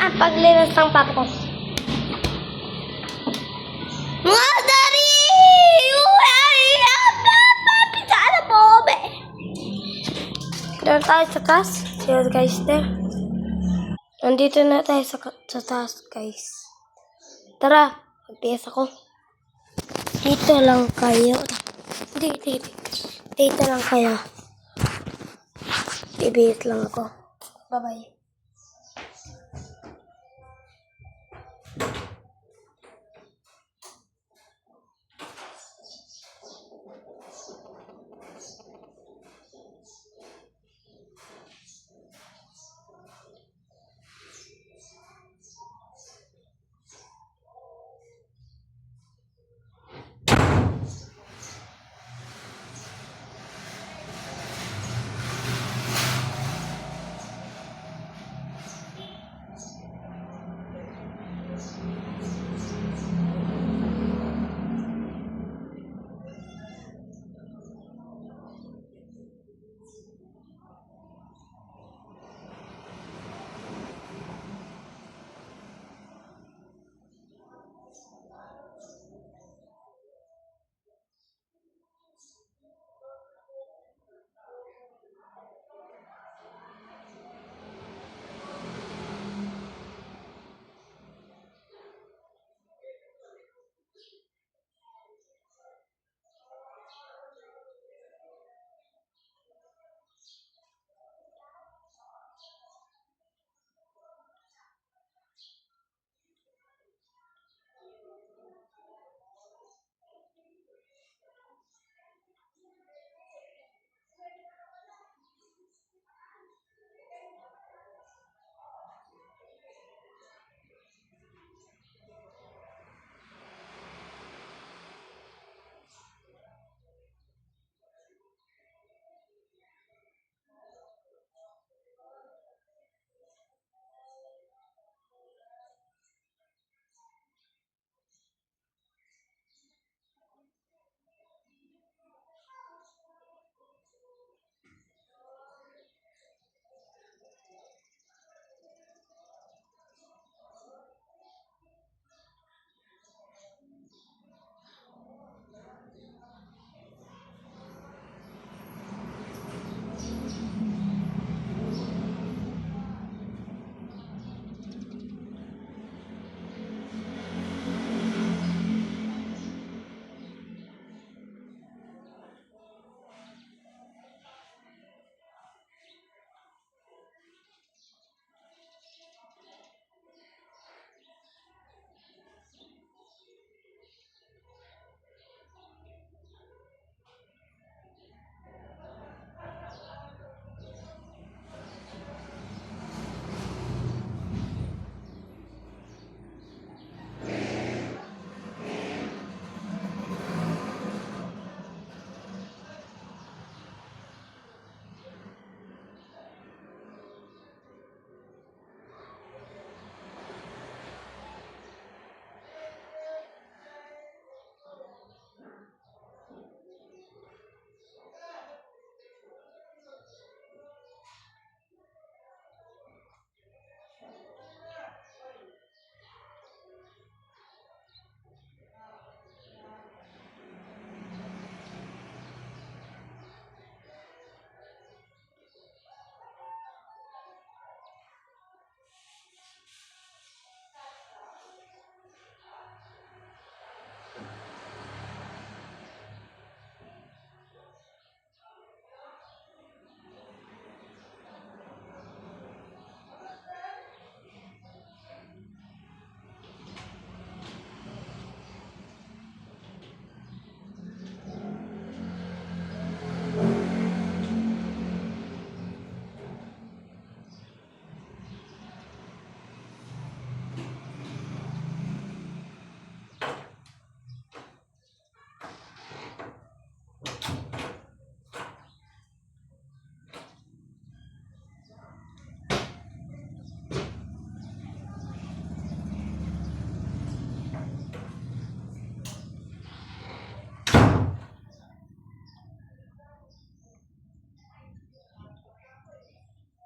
ang paglinis ng papa ko. Mga dari! Sana po, be! Doon tayo sa taas. See you guys there. Nandito na tayo sa taas, guys. Tara, magtiis ako. Dito lang kayo. Dito lang kayo. Ibihit lang ako. Bye-bye.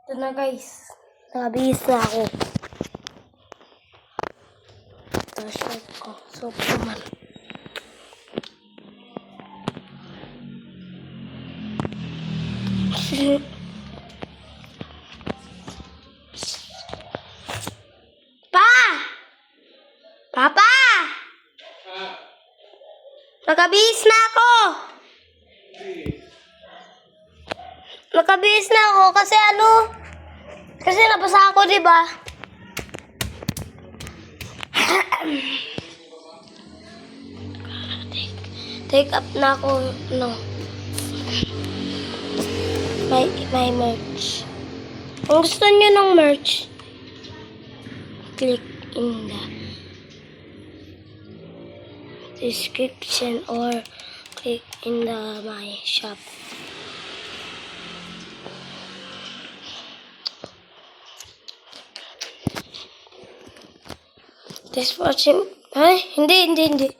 Ito na guys. Nakabihis na ako. Flashlight ko. So, naman. Pa! Papa! Nakabihis na ako! Nakabihis na ako kasi kasi nabasa ako, di ba? Take up na ako, no. My merch. Kung gusto niyo ng merch, click in the description or click in the my shop. This watching. Ay, hindi.